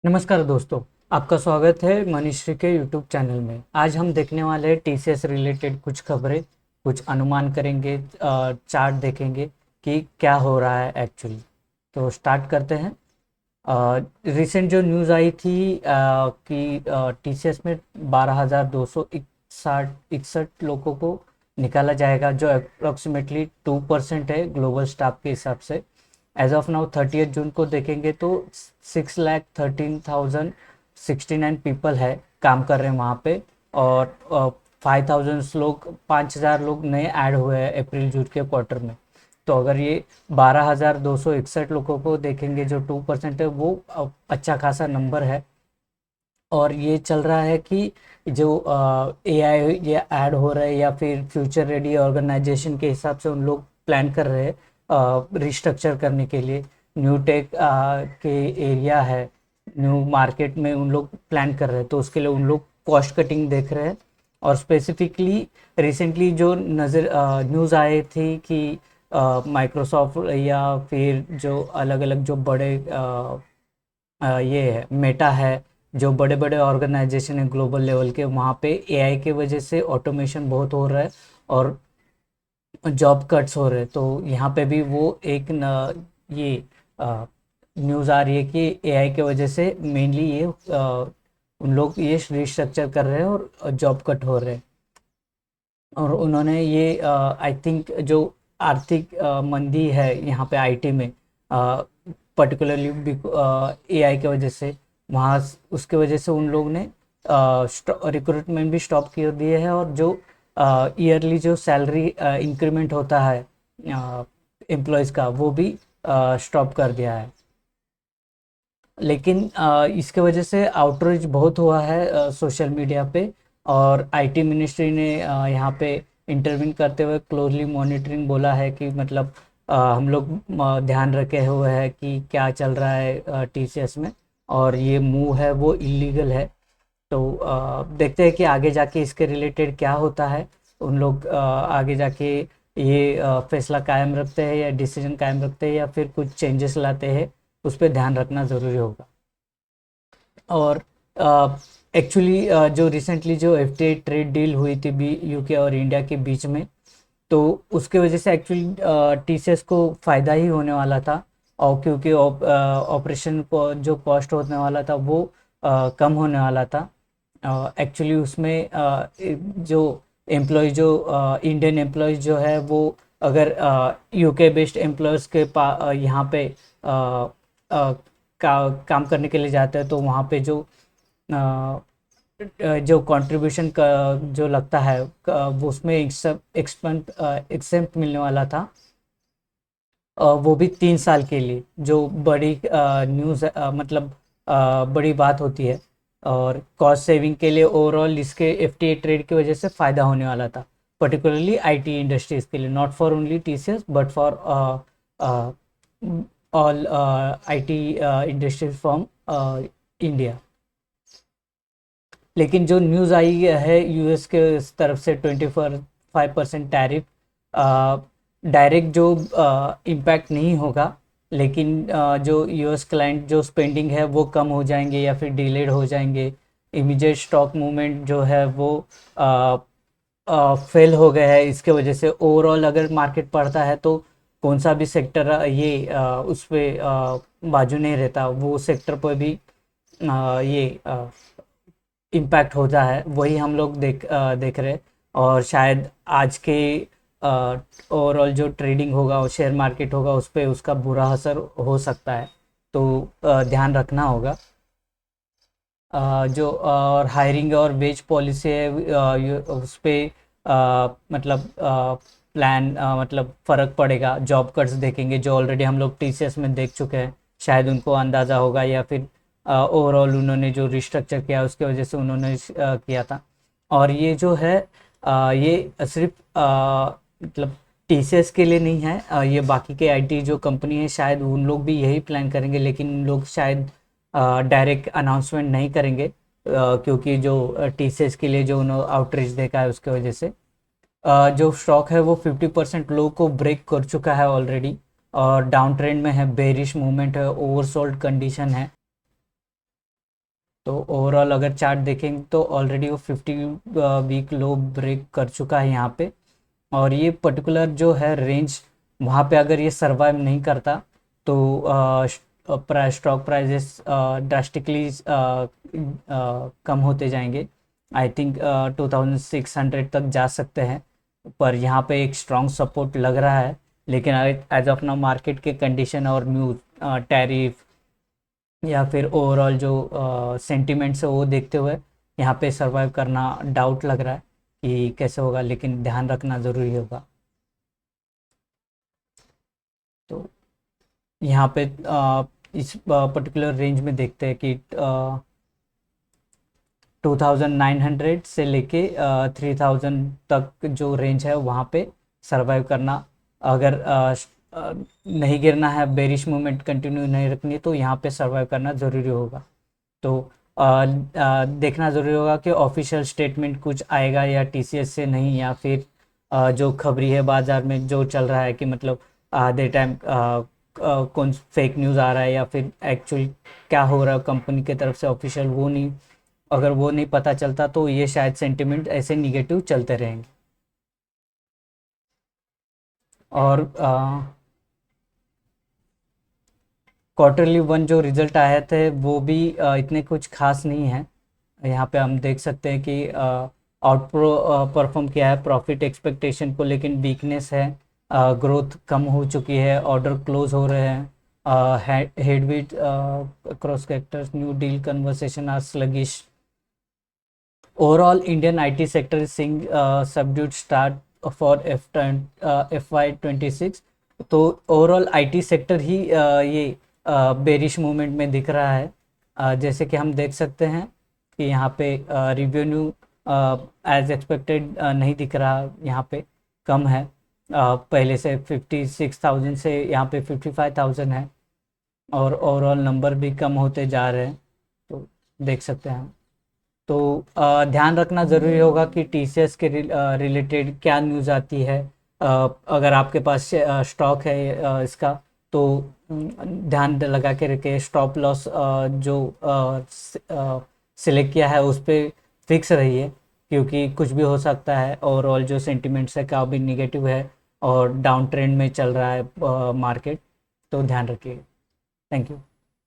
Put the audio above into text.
नमस्कार दोस्तों, आपका स्वागत है मनीश्री के यूट्यूब चैनल में। आज हम देखने वाले हैं टीसीएस रिलेटेड कुछ खबरें, कुछ अनुमान करेंगे, चार्ट देखेंगे कि क्या हो रहा है एक्चुअली। तो स्टार्ट करते हैं। रिसेंट जो न्यूज़ आई थी कि टीसीएस में 12,261 लोगों को निकाला जाएगा, जो अप्रोक्सीमेटली 2% है ग्लोबल स्टाफ के हिसाब से। एज ऑफ नाउ 30 जून को देखेंगे तो 6,13,069 पीपल है काम कर रहे हैं वहाँ पे। और 5,000 लोग नए ऐड हुए हैं अप्रैल जून के क्वार्टर में। तो अगर ये 12,261 लोगों को देखेंगे, जो 2% है, वो अच्छा खासा नंबर है। और ये चल रहा है कि जो एआई ये ऐड हो रहा है या फिर फ्यूचर रेडी ऑर्गेनाइजेशन के हिसाब से उन लोग प्लान कर रहे हैं रिस्ट्रक्चर करने के लिए। न्यू टेक के एरिया है, न्यू मार्केट में उन लोग प्लान कर रहे हैं, तो उसके लिए उन लोग कॉस्ट कटिंग देख रहे हैं। और स्पेसिफिकली रिसेंटली जो नज़र न्यूज़ आए थी कि माइक्रोसॉफ्ट या फिर जो अलग अलग जो बड़े ये है मेटा है, जो बड़े बड़े ऑर्गेनाइजेशन है ग्लोबल लेवल के, वहाँ पे एआई के वजह से ऑटोमेशन बहुत हो रहा है और जॉब कट्स हो रहे हैं। तो यहाँ पे भी वो एक ये न्यूज़ आ रही है कि एआई के वजह से मेनली ये उन लोग ये रिस्ट्रक्चर कर रहे हैं और जॉब कट हो रहे हैं। और उन्होंने ये आई थिंक जो आर्थिक मंदी है यहाँ पे आईटी में, पर्टिकुलरली एआई के वजह से, वहाँ उसके वजह से उन लोग ने रिक्रूटमेंट भी स्टॉप कर दिए हैं। और जो ईयरली जो सैलरी इंक्रीमेंट होता है एम्प्लॉयज़ का, वो भी स्टॉप कर दिया है। लेकिन इसके वजह से आउटरीच बहुत हुआ है सोशल मीडिया पे। और आईटी मिनिस्ट्री ने यहाँ पे इंटरवीन करते हुए क्लोजली मॉनिटरिंग बोला है कि मतलब हम लोग ध्यान रखे हुए हैं कि क्या चल रहा है टीसीएस में, और ये मूव है वो इलीगल है। तो देखते हैं कि आगे जाके इसके रिलेटेड क्या होता है। उन लोग आगे जाके ये फैसला कायम रखते हैं या डिसीजन कायम रखते हैं या फिर कुछ चेंजेस लाते हैं, उस पर ध्यान रखना ज़रूरी होगा। और एक्चुअली जो रिसेंटली जो एफटीआई ट्रेड डील हुई थी भी यूके और इंडिया के बीच में, तो उसके वजह से एक्चुअली टीसीएस को फ़ायदा ही होने वाला था। और क्योंकि ऑपरेशन को जो कॉस्ट होने वाला था वो कम होने वाला था। एक्चुअली उसमें जो एम्प्लॉय जो इंडियन एम्प्लॉयज़ जो है वो अगर यूके बेस्ड एम्प्लॉयज़ के यहाँ पे काम करने के लिए जाते हैं, तो वहाँ पे जो कंट्रीब्यूशन का जो लगता है वो उसमें एक्सेप्ट मिलने वाला था। वो भी 3 साल के लिए, जो बड़ी न्यूज़ मतलब बड़ी बात होती है। और कॉस्ट सेविंग के लिए ओवरऑल इसके एफटीए ट्रेड की वजह से फ़ायदा होने वाला था, पर्टिकुलरली आईटी इंडस्ट्रीज़ के लिए, not for only TCS but for all IT industries from India. लेकिन जो न्यूज़ आई है यूएस के तरफ से 25% टैरिफ, डायरेक्ट जो इम्पैक्ट नहीं होगा, लेकिन जो यूएस क्लाइंट जो स्पेंडिंग है वो कम हो जाएंगे या फिर डिलेड हो जाएंगे। इमीडिएट स्टॉक मूवमेंट जो है वो फेल हो गया है। इसके वजह से ओवरऑल अगर मार्केट पड़ता है तो कौन सा भी सेक्टर ये उस पर बाजू नहीं रहता, वो सेक्टर पर भी ये इम्पैक्ट होता है। वही हम लोग देख रहे हैं। और शायद आज के ओवरऑल जो ट्रेडिंग होगा और शेयर मार्केट होगा, उस पर उसका बुरा असर हो सकता है। तो ध्यान रखना होगा। जो और हायरिंग और वेज पॉलिसी है, उस पर मतलब प्लान मतलब फ़र्क पड़ेगा। जॉब कट्स देखेंगे जो ऑलरेडी हम लोग टीसीएस में देख चुके हैं, शायद उनको अंदाज़ा होगा, या फिर ओवरऑल उन्होंने जो रिस्ट्रक्चर किया उसके वजह से उन्होंने किया था। और ये जो है ये सिर्फ मतलब टीसीएस के लिए नहीं है, ये बाकी के आईटी जो कंपनी है शायद उन लोग भी यही प्लान करेंगे, लेकिन उन लोग शायद डायरेक्ट अनाउंसमेंट नहीं करेंगे, क्योंकि जो टीसीएस के लिए जो उन्होंने आउटरीच देखा है उसके वजह से। जो स्टॉक है वो 50% लो को ब्रेक कर चुका है ऑलरेडी, और डाउन ट्रेंड में है, बेरिश मूवमेंट है, ओवरसोल्ड कंडीशन है। तो ओवरऑल अगर चार्ट देखेंगे तो ऑलरेडी वो 50 वीक लो ब्रेक कर चुका है यहाँ पे। और ये पर्टिकुलर जो है रेंज, वहाँ पे अगर ये सर्वाइव नहीं करता तो स्टॉक प्राइजेस ड्रास्टिकली कम होते जाएंगे। आई थिंक 2600 तक जा सकते हैं, पर यहाँ पे एक स्ट्रॉन्ग सपोर्ट लग रहा है। लेकिन एज ऑफ नाउ मार्केट के कंडीशन और न्यूज़, टैरिफ या फिर ओवरऑल जो सेंटिमेंट्स है वो देखते हुए यहाँ पे सरवाइव करना डाउट लग रहा है कि कैसे होगा, लेकिन ध्यान रखना ज़रूरी होगा। तो यहाँ पे इस पर्टिकुलर रेंज में देखते हैं कि 2900 से लेके 3000 तक जो रेंज है वहाँ पे सरवाइव करना। अगर नहीं गिरना है, बेरिश मूवमेंट कंटिन्यू नहीं रखनी, तो यहाँ पे सरवाइव करना ज़रूरी होगा। तो देखना ज़रूरी होगा कि ऑफिशियल स्टेटमेंट कुछ आएगा या टीसीएस से नहीं, या फिर जो खबरी है बाज़ार में जो चल रहा है कि मतलब आधे टाइम कौन फेक न्यूज़ आ रहा है या फिर एक्चुअल क्या हो रहा है कंपनी की तरफ से ऑफिशियल, वो नहीं, अगर वो नहीं पता चलता तो ये शायद सेंटिमेंट ऐसे निगेटिव चलते रहेंगे। और क्वार्टरली वन जो रिजल्ट आए थे वो भी इतने कुछ खास नहीं है। यहाँ पे हम देख सकते हैं कि आउट परफॉर्म किया है प्रॉफिट एक्सपेक्टेशन को, लेकिन वीकनेस है, ग्रोथ कम हो चुकी है, ऑर्डर क्लोज हो रहे हैं, हेडविट cross characters, new deal conversation are sluggish. Overall Indian IT sector is seeing subdued start for FY26। तो ओवरऑल आईटी सेक्टर ही ये बेरिश मूवमेंट में दिख रहा है। जैसे कि हम देख सकते हैं कि यहाँ पे रिवेन्यू एज एक्सपेक्टेड नहीं दिख रहा, यहाँ पे कम है, पहले से 56,000 से यहाँ पे 55,000 है, और ओवरऑल नंबर भी कम होते जा रहे हैं, तो देख सकते हैं हम। तो ध्यान रखना ज़रूरी होगा कि टीसीएस के रिलेटेड क्या न्यूज़ आती है। अगर आपके पास स्टॉक है इसका, तो ध्यान लगा के रखे, स्टॉप लॉस जो सिलेक्ट किया है उस पर फिक्स रहिए, क्योंकि कुछ भी हो सकता है। ओवरऑल जो सेंटिमेंट्स है काफ़ी निगेटिव है और डाउन ट्रेंड में चल रहा है मार्केट, तो ध्यान रखिए। Thank you.